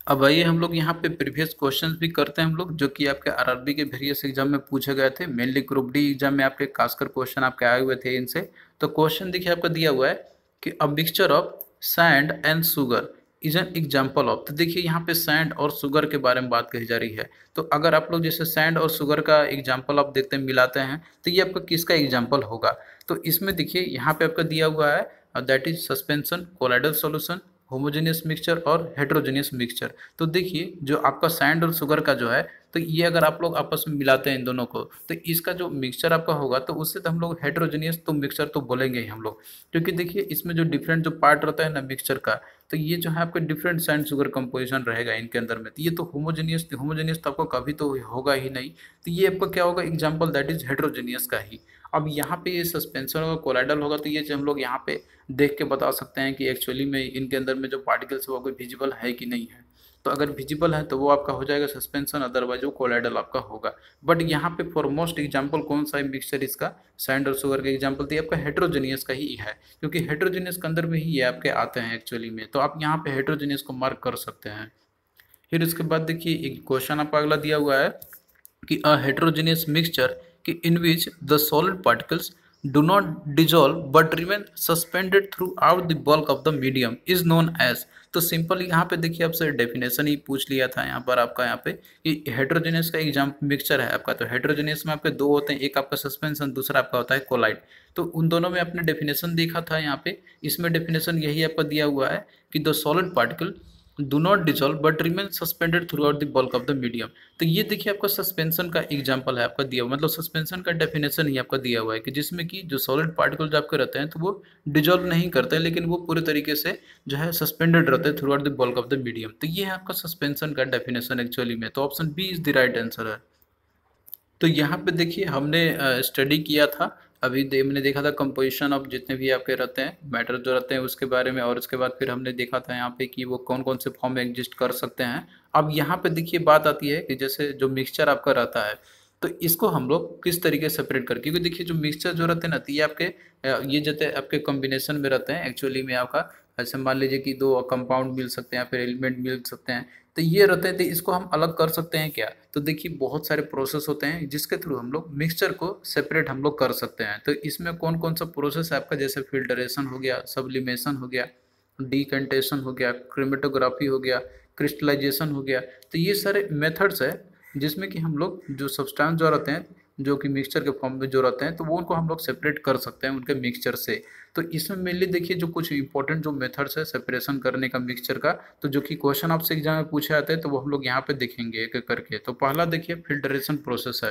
अब आइए हम लोग यहाँ पे प्रीवियस क्वेश्चंस भी करते हैं हम लोग, जो कि आपके आरआरबी के वेरियस एग्जाम में पूछे गए थे, मेनली ग्रुप डी एग्जाम में आपके खासकर क्वेश्चन आपके आए हुए थे इनसे। तो क्वेश्चन देखिए आपका दिया हुआ है कि a mixture of sand and sugar is an example of. तो देखिए यहाँ पे सैंड और शुगर के बारे में बात कही जा रही है। तो अगर आप लोग जैसे सैंड और शुगर का एग्जाम्पल आप देखते हैं मिलाते हैं तो ये आपका किसका एग्जाम्पल होगा। तो इसमें देखिए यहाँ पे आपका दिया हुआ है that is suspension, colloidal solution, homogeneous mixture और हेट्रोजेनियस मिक्सचर। तो देखिए जो आपका सैंड और शुगर का जो है, तो ये अगर आप लोग आपस में मिलाते हैं इन दोनों को, तो इसका जो मिक्सचर आपका होगा तो उससे तो हम लोग हेट्रोजेनियस तो मिक्सचर तो बोलेंगे ही हम लोग, क्योंकि देखिए इसमें जो डिफरेंट जो पार्ट रहता है ना मिक्सचर का, तो ये जो है आपके डिफरेंट सैंड शुगर कंपोजिशन रहेगा इनके अंदर में। तो ये तो होमोजेनियस होमोजेनियस तो आपको कभी तो होगा ही नहीं। तो ये आपका क्या होगा एग्जाम्पल, दैट इज हेट्रोजेनियस का ही। अब यहाँ पे ये सस्पेंशन होगा, कोलाइडल होगा, तो ये हम लोग यहाँ पे देख के बता सकते हैं कि एक्चुअली में इनके अंदर में जो पार्टिकल्स है वो कोई विजिबल है कि नहीं है। तो अगर विजिबल है तो वो आपका हो जाएगा सस्पेंशन, अदरवाइज वो कोलाइडल आपका होगा। बट यहाँ पे फॉरमोस्ट एग्जाम्पल कौन सा है मिक्सचर इसका, सैंड और शुगर का एग्जाम्पल, तो ये आपका हेट्रोजेनियस का ही है, क्योंकि हेट्रोजेनियस के अंदर में ही ये आपके आते हैं एक्चुअली में। तो आप यहाँ पे हेट्रोजेनियस को मार्क कर सकते हैं। फिर उसके बाद देखिए एक क्वेश्चन आपका अगला दिया हुआ है कि अ हेट्रोजेनियस मिक्सचर कि in which the solid particles do not dissolve but remain suspended throughout the bulk of the medium is known as। तो सिंपल यहाँ पे देखिए आपसे डेफिनेशन ही पूछ लिया था यहाँ पर आपका, यहाँ पे कि हेट्रोजेनियस का एग्जाम मिक्सचर है आपका। तो हेट्रोजेनियस में आपके दो होते हैं, एक आपका सस्पेंशन, दूसरा आपका होता है कोलाइड। तो उन दोनों में आपने डेफिनेशन देखा था यहाँ पे, इसमें डेफिनेशन यही आपका दिया हुआ है कि the solid particle do not dissolve but remain suspended through out the bulk of the medium. तो ये देखिए आपका सस्पेंशन का एग्जांपल है आपका दिया हुआ, मतलब सस्पेंशन का डेफिनेशन ही आपका दिया हुआ है कि जिसमें कि जो सॉलिड पार्टिकल जो आपके रहते हैं तो वो डिजॉल्व नहीं करते हैं, लेकिन वो पूरे तरीके से जो है सस्पेंडेड रहते हैं through out the bulk of the medium. तो ये है आपका सस्पेंशन का डेफिनेशन एक्चुअली में। तो option B is the right answer है। तो यहाँ पे देखिए हमने स्टडी किया था, अभी हमने देखा था कंपोजिशन ऑफ जितने भी आपके रहते हैं मैटर जो रहते हैं उसके बारे में, और उसके बाद फिर हमने देखा था यहाँ पे कि वो कौन कौन से फॉर्म में एग्जिस्ट कर सकते हैं। अब यहाँ पे देखिए बात आती है कि जैसे जो मिक्सचर आपका रहता है तो इसको हम लोग किस तरीके से सेपरेट कर, क्योंकि देखिए जो मिक्सचर जो रहते हैं ना तो ये आपके ये जैसे आपके कॉम्बिनेशन में रहते हैं एक्चुअली में आपका। ऐसे मान लीजिए कि दो कंपाउंड मिल सकते हैं या फिर एलिमेंट मिल सकते हैं, तो ये रहते हैं, तो इसको हम अलग कर सकते हैं क्या। तो देखिए बहुत सारे प्रोसेस होते हैं जिसके थ्रू हम लोग मिक्सचर को सेपरेट हम लोग कर सकते हैं। तो इसमें कौन कौन सा प्रोसेस है आपका, जैसे फिल्टरेशन हो गया, सब्लिमेशन हो गया, डिकेंटेशन हो गया, क्रोमेटोग्राफी हो गया, क्रिस्टलाइजेशन हो गया। तो ये सारे मेथड्स है जिसमें कि हम लोग जो सब्सटेंस जो रहते हैं जो कि मिक्सचर के फॉर्म में जो रहते हैं तो वो उनको हम लोग सेपरेट कर सकते हैं उनके मिक्सचर से। तो इसमें मेनली देखिए जो कुछ इंपॉर्टेंट जो मेथड्स है सेपरेशन करने का मिक्सचर का, तो जो कि क्वेश्चन आपसे एग्जाम में पूछे जाते हैं तो वो हम लोग यहाँ पे देखेंगे एक एक करके। तो पहला देखिए फिल्टरेशन प्रोसेस है।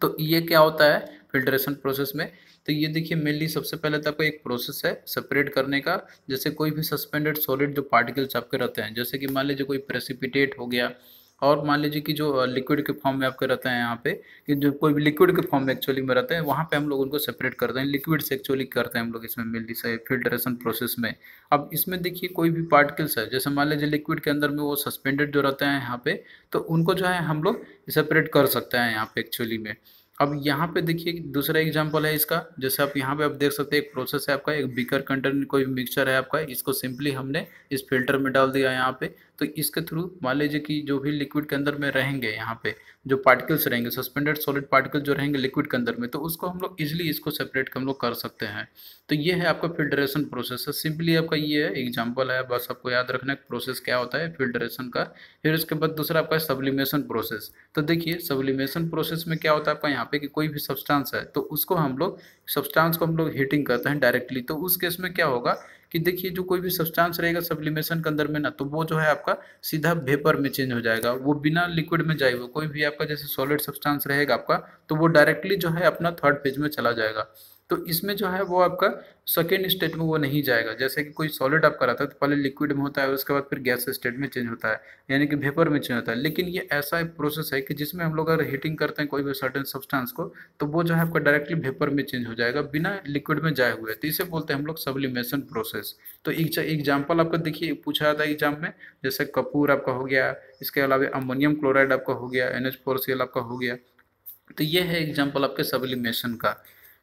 तो ये क्या होता है फिल्ट्रेशन प्रोसेस में, तो ये देखिए मेनली सबसे पहले तो आपका एक प्रोसेस है सेपरेट करने का। जैसे कोई भी सस्पेंडेड सॉलिड जो पार्टिकल्स आपके रहते हैं, जैसे कि मान लीजिए कोई प्रेसिपिटेट हो गया, और मान लीजिए कि जो लिक्विड के फॉर्म में आपके रहते हैं यहाँ पे, कि जो कोई भी लिक्विड के फॉर्म में एक्चुअली में रहते हैं वहाँ पे हम लोग उनको सेपरेट करते हैं, लिक्विड से एक्चुअली करते हैं हम लोग इसमें मेनली से फिल्ट्रेशन प्रोसेस में। अब इसमें देखिए कोई भी पार्टिकल्स है, जैसे मान लीजिए लिक्विड के अंदर में वो सस्पेंडेड जो रहते हैं यहाँ पे, तो उनको जो है हम लोग सेपरेट कर सकते हैं यहाँ पे एक्चुअली में। अब यहाँ पे देखिए दूसरा एग्जांपल है इसका, जैसे आप यहाँ पे आप देख सकते हैं एक प्रोसेस है आपका, एक बीकर कंटेनर कोई मिक्सचर है आपका, इसको सिंपली हमने इस फिल्टर में डाल दिया यहाँ पे। तो इसके थ्रू मान लीजिए कि जो भी लिक्विड के अंदर में रहेंगे यहाँ पे जो पार्टिकल्स रहेंगे, सस्पेंडेड सॉलिड पार्टिकल जो रहेंगे लिक्विड के अंदर में, तो उसको हम लोग इजिली इसको सेपरेट हम लोग कर सकते हैं। तो ये है आपका फिल्ट्रेशन प्रोसेस है, सिंपली आपका ये है एग्जाम्पल है, बस आपको याद रखना है प्रोसेस क्या होता है फिल्ट्रेशन का। फिर उसके बाद दूसरा आपका सब्लिमेशन प्रोसेस। तो देखिए सब्लिमेशन प्रोसेस में क्या होता है आपका यहाँ पे कि कोई भी सब्सटेंस है तो उसको हम लोग सब्सटेंस को हम लोग हीटिंग करते हैं डायरेक्टली। तो उस केस में क्या होगा कि देखिए जो कोई भी सब्सटेंस रहेगा सब्लिमेशन के अंदर में ना, तो वो जो है आपका सीधा वेपर में चेंज हो जाएगा, वो बिना लिक्विड में जाएगा। कोई भी आपका जैसे सॉलिड सब्सटेंस रहेगा आपका तो वो डायरेक्टली जो है अपना थर्ड फेज में चला जाएगा। तो इसमें जो है वो आपका सेकेंड स्टेट में वो नहीं जाएगा। जैसे कि कोई सॉलिड आपका रहता है तो पहले लिक्विड में होता है, उसके बाद फिर गैस स्टेट में चेंज होता है, यानी कि वेपर में चेंज होता है। लेकिन ये ऐसा एक प्रोसेस है कि जिसमें हम लोग अगर हीटिंग करते हैं कोई भी सर्टेन सब्सटेंस को, तो वो जो है आपका डायरेक्टली वेपर में चेंज हो जाएगा बिना लिक्विड में जाए हुए। तो इसे बोलते हैं हम लोग सब्लिमेशन प्रोसेस। तो एग्जाम्पल आपका देखिए पूछा जाता है एग्जाम में, जैसे कपूर आपका हो गया, इसके अलावा अमोनियम क्लोराइड आपका हो गया, NH4Cl आपका हो गया। तो ये है एग्जाम्पल आपके सब्लिमेशन का।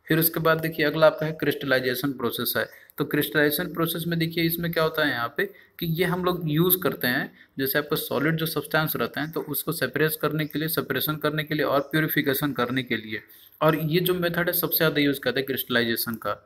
फिर उसके बाद देखिए अगला आपका है क्रिस्टलाइजेशन प्रोसेस है। तो क्रिस्टलाइजेशन प्रोसेस में देखिए इसमें क्या होता है यहाँ पे कि ये हम लोग यूज़ करते हैं, जैसे आपका सॉलिड जो सब्सटेंस रहता है तो उसको सेपरेशन करने के लिए और प्योरीफिकेशन करने के लिए। और ये जो मेथड है सबसे ज़्यादा यूज़ करते हैं क्रिस्टलाइजेशन का।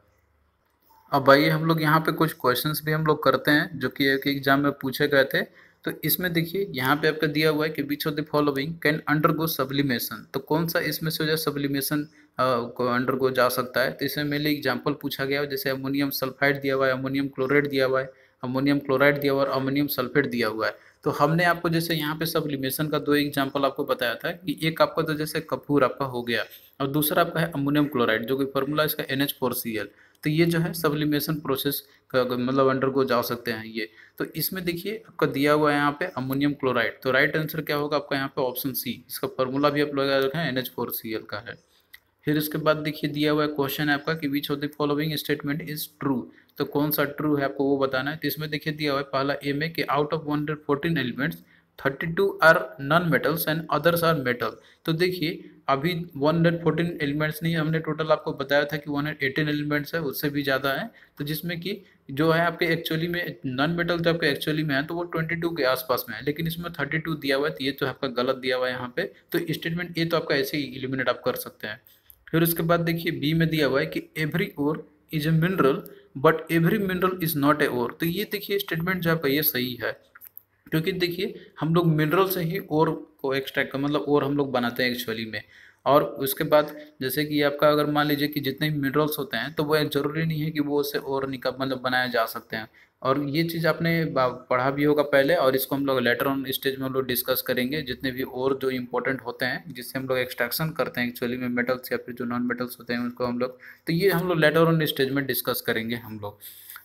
अब आइए हम लोग यहाँ पे कुछ क्वेश्चंस भी हम लोग करते हैं जो कि एक एग्जाम में पूछे गए थे। तो इसमें देखिए यहाँ पे आपका दिया हुआ है कि which of the following can undergo sublimation, तो कौन सा इसमें से जो सब्लिमेशन को अंडरगो जा सकता है। तो इसमें मेनली एग्जांपल पूछा गया है, जैसे अमोनियम सल्फाइड दिया हुआ है, अमोनियम क्लोराइड दिया हुआ है, अमोनियम क्लोराइड दिया हुआ है और अमोनियम सल्फेट दिया हुआ है। तो हमने आपको जैसे यहाँ पे सब्लिमेशन का दो एग्जांपल आपको बताया था कि एक आपका तो जैसे कपूर आपका हो गया और दूसरा आपका है अमोनियम क्लोराइड, जो कि फॉर्मूला इसका NH4Cl। तो ये जो है सब्लिमेशन प्रोसेस का मतलब अंडरगो जा सकते हैं ये। तो इसमें देखिए आपका दिया हुआ है यहाँ पे अमोनियम क्लोराइड, तो राइट आंसर क्या होगा आपका यहाँ पे ऑप्शन सी, इसका फॉर्मूला भी आप लोग याद रखें NH4Cl का है। फिर उसके बाद देखिए दिया हुआ है क्वेश्चन है आपका कि which of the following statement is true, तो कौन सा ट्रू है आपको वो बताना है। तो इसमें देखिए दिया हुआ है पहला ए में कि out of 114 elements 32 are non metals and others are metal. तो देखिए अभी 114 एलिमेंट्स नहीं, हमने टोटल आपको बताया था कि 118 एलिमेंट्स है, उससे भी ज़्यादा है। तो जिसमें कि जो है आपके एक्चुअली में नॉन मेटल जो आपके एक्चुअली में है तो वो 22 के आसपास में है, लेकिन इसमें 32 दिया हुआ है, तो ये तो आपका गलत दिया हुआ है यहाँ पे। तो स्टेटमेंट ए तो आपका ऐसे ही इलिमिनेट आप कर सकते हैं। फिर उसके बाद देखिए बी में दिया हुआ है कि every ore is a mineral but every mineral is not a ore. तो ये देखिए स्टेटमेंट जो आपका ये सही है, क्योंकि देखिए हम लोग मिनरल से ही ओर को एक्सट्रैक्ट कर मतलब ओर हम लोग बनाते हैं एक्चुअली में। और उसके बाद जैसे कि आपका अगर मान लीजिए कि जितने भी मिनरल्स होते हैं तो वो ज़रूरी नहीं है कि वो उससे और निकल मतलब बनाया जा सकते हैं। और ये चीज़ आपने पढ़ा भी होगा पहले, और इसको हम लोग लेटर ऑन स्टेज में हम लोग डिस्कस करेंगे, जितने भी और जो इंपॉर्टेंट होते हैं जिससे हम लोग एक्सट्रैक्शन करते हैं एक्चुअली में मेटल्स या फिर जो नॉन मेटल्स होते हैं उनको हम लोग, तो ये हम लोग लेटर ऑन स्टेज में डिस्कस करेंगे हम लोग।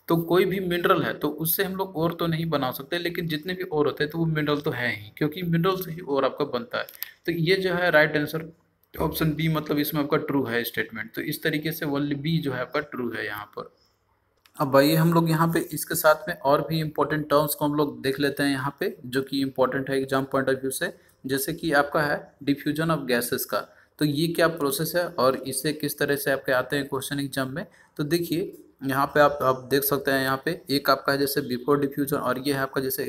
तो कोई भी मिनरल है तो उससे हम लोग और तो नहीं बना सकते, लेकिन जितने भी और होते हैं तो वो मिनरल तो है ही, क्योंकि मिनरल से ही और आपका बनता है। तो ये जो है राइट आंसर ऑप्शन बी, मतलब इसमें आपका ट्रू है स्टेटमेंट। तो इस तरीके से ओनली बी जो है आपका ट्रू है यहाँ पर। अब आइए हम लोग यहाँ पे इसके साथ में और भी इम्पोर्टेंट टर्म्स को हम लोग देख लेते हैं यहाँ पे, जो कि इम्पोर्टेंट है एग्जाम पॉइंट ऑफ व्यू से। जैसे कि आपका है डिफ्यूजन ऑफ गैसेस का, तो ये क्या प्रोसेस है और इससे किस तरह से आपके आते हैं क्वेश्चन एग्जाम में। तो देखिए यहाँ पे आप देख सकते हैं, यहाँ पे एक आपका है जैसे बिफोर डिफ्यूजन, और ये है आपका जैसे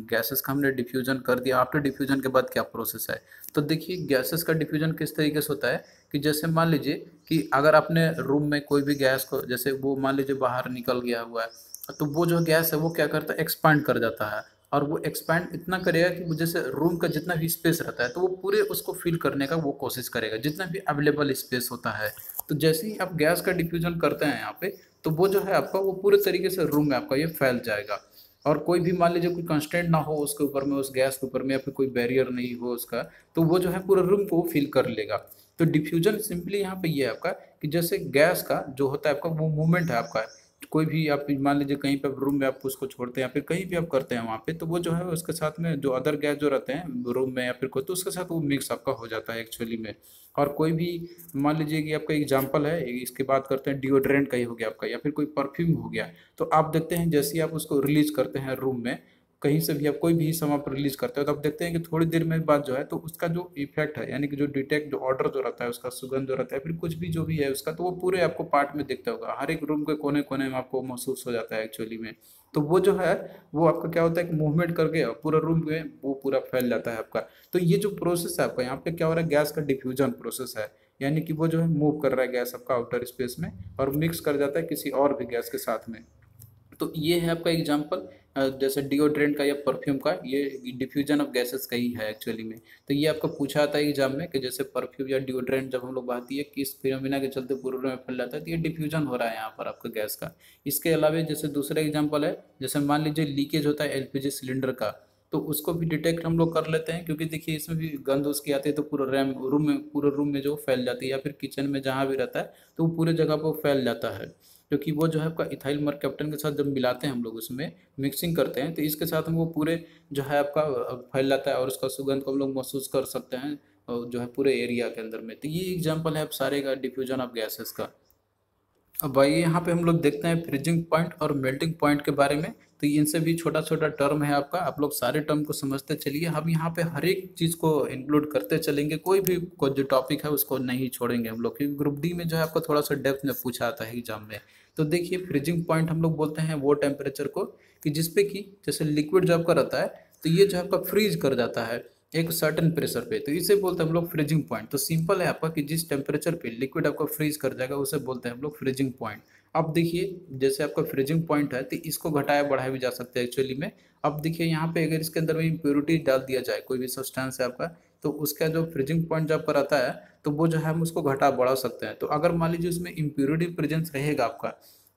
गैसेस का हमने डिफ्यूजन कर दिया, आफ्टर डिफ्यूजन के बाद क्या प्रोसेस है। तो देखिए गैसेस का डिफ्यूजन किस तरीके से होता है कि जैसे मान लीजिए कि अगर आपने रूम में कोई भी गैस को जैसे वो मान लीजिए बाहर निकल गया हुआ है, तो वो जो गैस है वो क्या करता है एक्सपांड कर जाता है, और वो एक्सपैंड इतना करेगा कि वो जैसे रूम का जितना भी स्पेस रहता है तो वो पूरे उसको फिल करने का वो कोशिश करेगा जितना भी अवेलेबल स्पेस होता है। तो जैसे ही आप गैस का डिफ्यूजन करते हैं यहाँ पे, तो वो जो है आपका वो पूरे तरीके से रूम में आपका ये फैल जाएगा। और कोई भी मान लीजिए कोई कंस्टेंट ना हो उसके ऊपर में, उस गैस के ऊपर में, या फिर कोई बैरियर नहीं हो उसका, तो वो जो है पूरे रूम को फिल कर लेगा। तो डिफ्यूजन सिंपली यहाँ पे ये है आपका कि जैसे गैस का जो होता है आपका वो मूवमेंट है आपका, कोई भी आप मान लीजिए कहीं पर रूम में आप उसको छोड़ते हैं या फिर कहीं भी आप करते हैं वहाँ पे, तो वो जो है उसके साथ में जो अदर गैस जो रहते हैं रूम में या फिर कोई, तो उसके साथ वो मिक्स आपका हो जाता है एक्चुअली में। और कोई भी मान लीजिए कि आपका एग्जांपल है, इसके बात करते हैं डिओड्रेंट का ही हो गया आपका, या फिर कोई परफ्यूम हो गया, तो आप देखते हैं जैसे ही आप उसको रिलीज करते हैं रूम में, कहीं से भी आप कोई भी सामान पर रिलीज करते हो, तो आप देखते हैं कि थोड़ी देर में बाद जो है तो उसका जो इफेक्ट है, यानी कि जो डिटेक्ट जो ऑर्डर जो रहता है उसका सुगंध जो रहता है, फिर कुछ भी जो भी है उसका, तो वो पूरे आपको पार्ट में दिखता होगा, हर एक रूम के कोने कोने में आपको महसूस हो जाता है एक्चुअली में। तो वो जो है वो आपका क्या होता है कि मूवमेंट करके पूरा रूम में वो पूरा फैल जाता है आपका। तो ये जो प्रोसेस है आपका यहाँ पे क्या हो रहा है, गैस का डिफ्यूजन प्रोसेस है, यानी कि वो जो है मूव कर रहा है गैस आपका आउटर स्पेस में और मिक्स कर जाता है किसी और भी गैस के साथ में। तो ये है आपका एग्जांपल जैसे डिओड्रेंट का या परफ्यूम का, ये डिफ्यूजन ऑफ गैसेस का ही है एक्चुअली में। तो ये आपका पूछा आता है एग्जाम में कि जैसे परफ्यूम या डिओड्रेंट जब हम लोग बहाती है किस फिनोमिना के चलते पूरे में फैल जाता है, तो ये डिफ्यूजन हो रहा है यहाँ पर आपका गैस का। इसके अलावा जैसे दूसरा एग्जाम्पल है, जैसे मान लीजिए लीकेज होता है एलपीजी सिलेंडर का, तो उसको भी डिटेक्ट हम लोग कर लेते हैं, क्योंकि देखिए इसमें भी गंध उसकी आती है तो पूरा पूरे रूम में जो फैल जाती है, या फिर किचन में जहाँ भी रहता है तो वो पूरे जगह पर फैल जाता है। क्योंकि वो जो है आपका इथाइल मरकैप्टन के साथ जब मिलाते हैं हम लोग उसमें मिक्सिंग करते हैं, तो इसके साथ में वो पूरे जो है आपका फैल जाता है और उसका सुगंध को हम लोग महसूस कर सकते हैं जो है पूरे एरिया के अंदर में। तो ये एग्जांपल है आप सारे का डिफ्यूजन ऑफ गैसेस का। अब भाई यहाँ पे हम लोग देखते हैं फ्रीजिंग पॉइंट और मेल्टिंग पॉइंट के बारे में। तो इनसे भी छोटा छोटा टर्म है आपका, आप लोग सारे टर्म को समझते चलिए। हम यहाँ पे हर एक चीज़ को इंक्लूड करते चलेंगे, कोई भी जो टॉपिक है उसको नहीं छोड़ेंगे हम लोग, क्योंकि ग्रुप डी में जो है आपको थोड़ा सा डेप्थ में पूछा आता है एग्जाम में। तो देखिए फ्रीजिंग पॉइंट हम लोग बोलते हैं वो टेम्परेचर को कि जिसपे कि जैसे लिक्विड जो आपका रहता है तो ये जो आपका फ्रीज कर जाता है एक सर्टेन प्रेशर पे, तो इसे बोलते हैं हम लोग फ्रीजिंग पॉइंट। तो सिंपल है आपका कि जिस टेम्परेचर पे लिक्विड आपका फ्रीज कर जाएगा उसे बोलते हैं हम लोग फ्रीजिंग पॉइंट। अब देखिए जैसे आपका फ्रीजिंग पॉइंट है तो इसको घटाया बढ़ाया भी जा सकता है एक्चुअली में। अब देखिए यहाँ पे अगर इसके अंदर में इम्प्योरिटी डाल दिया जाए, कोई भी सब्सटेंस है आपका, तो उसका जो फ्रीजिंग पॉइंट जब पर आता है तो वो जो है हम उसको घटा बढ़ा सकते हैं। तो अगर मान लीजिए उसमें इम्प्योरिटी प्रेजेंस रहेगा आपका,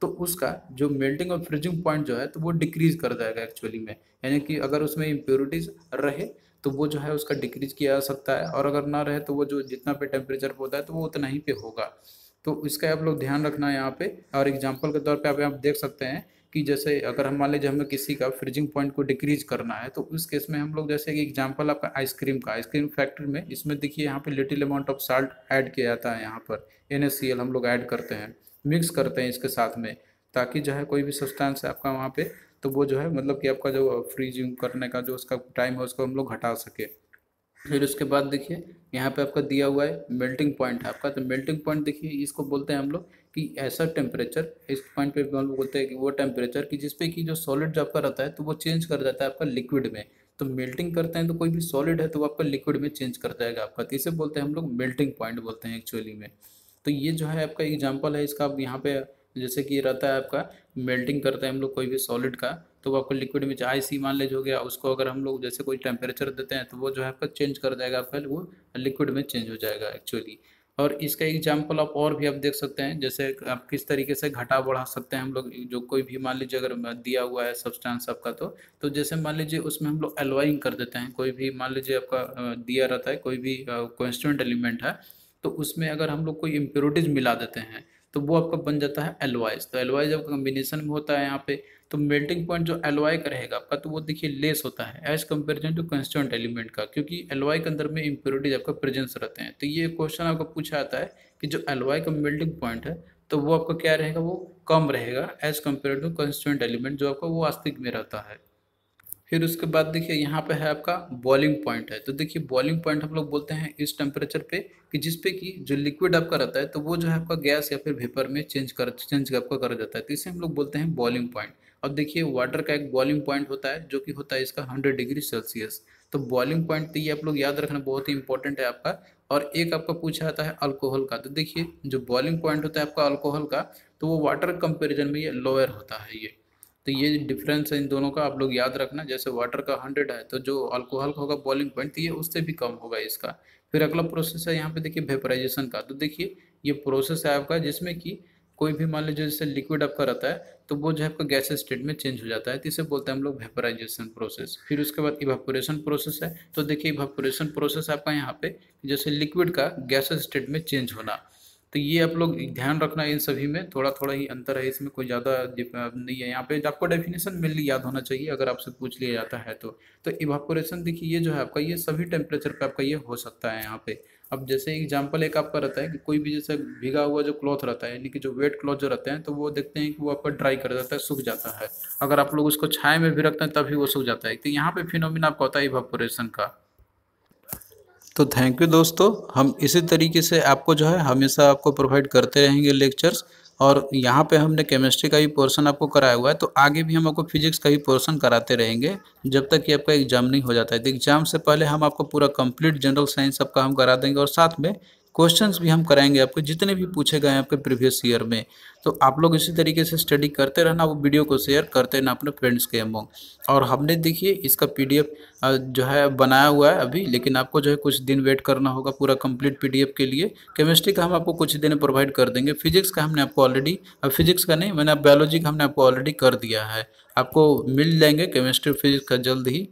तो उसका जो मेल्टिंग और फ्रीजिंग पॉइंट जो है तो वो डिक्रीज कर जाएगा एक्चुअली में। यानी कि अगर उसमें इम्प्योरिटीज रहे तो वो जो है उसका डिक्रीज किया जा सकता है, और अगर ना रहे तो वो जो जितना पे टेम्परेचर होता है तो वो उतना ही पे होगा। तो इसका आप लोग ध्यान रखना है यहाँ पे। और एग्जांपल के तौर पे आप देख सकते हैं कि जैसे अगर हम मान लीजिए हमें किसी का फ्रीजिंग पॉइंट को डिक्रीज करना है, तो उस केस में हम लोग जैसे कि एग्जांपल आपका आइसक्रीम का, आइसक्रीम फैक्ट्री में इसमें देखिए यहाँ पे little amount of salt add किया जाता है। यहाँ पर NaCl हम लोग ऐड करते हैं, मिक्स करते हैं इसके साथ में, ताकि जो है कोई भी सब्सटेंस है आपका वहाँ पे तो वो जो है मतलब कि आपका जो फ्रीजिंग करने का जो उसका टाइम है उसको हम लोग घटा सके। फिर उसके बाद देखिए यहाँ पे आपका दिया हुआ है मेल्टिंग पॉइंट है आपका। तो मेल्टिंग पॉइंट देखिए इसको बोलते हैं हम लोग कि ऐसा टेम्परेचर, इस पॉइंट पे हम लोग बोलते हैं कि वो टेम्परेचर कि जिसपे कि जो सॉलिड जो आपका रहता है तो वो चेंज कर जाता है आपका लिक्विड में। तो मेल्टिंग करते हैं तो कोई भी सॉलिड है तो वो आपका लिक्विड में चेंज कर जाएगा आपका, तो इसे बोलते हैं हम लोग मेल्टिंग पॉइंट बोलते हैं एक्चुअली में। तो ये जो है आपका एग्जाम्पल है इसका। अब यहाँ पे जैसे कि रहता है आपका मेल्टिंग करते हैं हम लोग कोई भी सॉलिड का, तो वो आपको लिक्विड में चाहे सी मान लीजिए हो गया, उसको अगर हम लोग जैसे कोई टेम्परेचर देते हैं तो वो जो है आपका चेंज कर जाएगा आपका, वो लिक्विड में चेंज हो जाएगा एक्चुअली। और इसका एग्जाम्पल आप और भी आप देख सकते हैं, जैसे आप किस तरीके से घटा बढ़ा सकते हैं हम लोग। जो कोई भी मान लीजिए अगर दिया हुआ है सब्सटेंस आपका, तो जैसे मान लीजिए उसमें हम लोग एलॉइंग कर देते हैं। कोई भी मान लीजिए आपका दिया रहता है कोई भी कॉन्स्टिट्यूएंट एलिमेंट है, तो उसमें अगर हम लोग कोई इम्प्योरिटीज मिला देते हैं तो वो आपका बन जाता है एलॉयज। तो एलॉयज जब कम्बिनेशन में होता है यहाँ पे, तो मेल्टिंग पॉइंट जो एलॉय का रहेगा आपका तो वो देखिए लेस होता है as comparison to constituent element का, क्योंकि एलॉय के अंदर में इम्प्योरिटीज आपका प्रेजेंस रहते हैं। तो ये क्वेश्चन आपका पूछा आता है कि जो एलॉय का मेल्टिंग पॉइंट है तो वो आपका क्या रहेगा, वो कम रहेगा as compare to constituent element जो आपका वो वास्तविक में रहता है। फिर उसके बाद देखिए यहाँ पे है आपका बॉइलिंग पॉइंट है। तो देखिए बॉइलिंग पॉइंट हम लोग बोलते हैं इस टेम्परेचर पे कि जिसपे कि जो लिक्विड आपका रहता है तो वो जो है आपका गैस या फिर वेपर में चेंज आपका कर जाता है, तो इसे हम लोग बोलते हैं बॉइलिंग पॉइंट। अब देखिए वाटर का एक बॉइलिंग पॉइंट होता है जो कि होता है इसका 100 डिग्री सेल्सियस। तो बॉइलिंग पॉइंट तो ये आप लोग याद रखना बहुत ही इंपॉर्टेंट है आपका। और एक आपका पूछा जाता है अल्कोहल का। तो देखिए जो बॉइलिंग पॉइंट होता है आपका अल्कोहल का, तो वो वाटर कंपेरिजन में ये लोअर होता है ये। तो ये डिफरेंस है इन दोनों का, आप लोग याद रखना। जैसे वाटर का 100 है तो जो अल्कोहल का होगा बॉइलिंग पॉइंट तो ये उससे भी कम होगा इसका। फिर अगला प्रोसेस है यहाँ पे देखिए वेपराइजेशन का। तो देखिए ये प्रोसेस है आपका जिसमें कि कोई भी मान लीजिए जैसे लिक्विड आपका रहता है तो वो जो है आपका गैस स्टेट में चेंज हो जाता है, तो इसे बोलते हैं हम लोग वेपराइजेशन प्रोसेस। फिर उसके बाद इवापोरेशन प्रोसेस है। तो देखिए इवापोरेशन प्रोसेस आपका यहाँ पे जैसे लिक्विड का गैस स्टेट में चेंज होना। तो ये आप लोग ध्यान रखना, इन सभी में थोड़ा थोड़ा ही अंतर है, इसमें कोई ज़्यादा नहीं है। यहाँ पे आपको डेफिनेशन मेनली याद होना चाहिए अगर आपसे पूछ लिया जाता है तो इवापोरेशन देखिए ये जो है आपका ये सभी टेम्परेचर पे आपका ये हो सकता है यहाँ पे। अब जैसे एग्जांपल एक आपका रहता है कि कोई भी जैसे भीगा हुआ जो क्लॉथ रहता है, यानी कि जो वेट क्लॉथ जो रहते हैं, तो वो देखते हैं कि वो आपका ड्राई कर जाता है, सूख जाता है। अगर आप लोग उसको छाया में भी रखते हैं तभी वो सूख जाता है। तो यहाँ पे फिनोमिना आपका होता है इवापोरेशन का। तो थैंक यू दोस्तों, हम इसी तरीके से आपको जो है हमेशा आपको प्रोवाइड करते रहेंगे लेक्चर्स। और यहाँ पे हमने केमिस्ट्री का भी पोर्शन आपको कराया हुआ है, तो आगे भी हम आपको फिजिक्स का भी पोर्शन कराते रहेंगे जब तक कि आपका एग्जाम नहीं हो जाता है। तो एग्जाम से पहले हम आपको पूरा कंप्लीट जनरल साइंस आपका हम करा देंगे, और साथ में क्वेश्चंस भी हम कराएंगे आपको जितने भी पूछे गए हैं आपके प्रीवियस ईयर में। तो आप लोग इसी तरीके से स्टडी करते रहना, वो वीडियो को शेयर करते रहना अपने फ्रेंड्स के अमंग। और हमने देखिए इसका PDF जो है बनाया हुआ है अभी, लेकिन आपको जो है कुछ दिन वेट करना होगा पूरा कंप्लीट PDF के लिए। केमिस्ट्री का हम आपको कुछ दिन में प्रोवाइड कर देंगे। फिजिक्स का हमने आपको ऑलरेडी, फिजिक्स का नहीं मैंने बायोलॉजी का हमने आपको ऑलरेडी कर दिया है। आपको मिल जाएंगे केमिस्ट्री फिजिक्स का जल्द ही।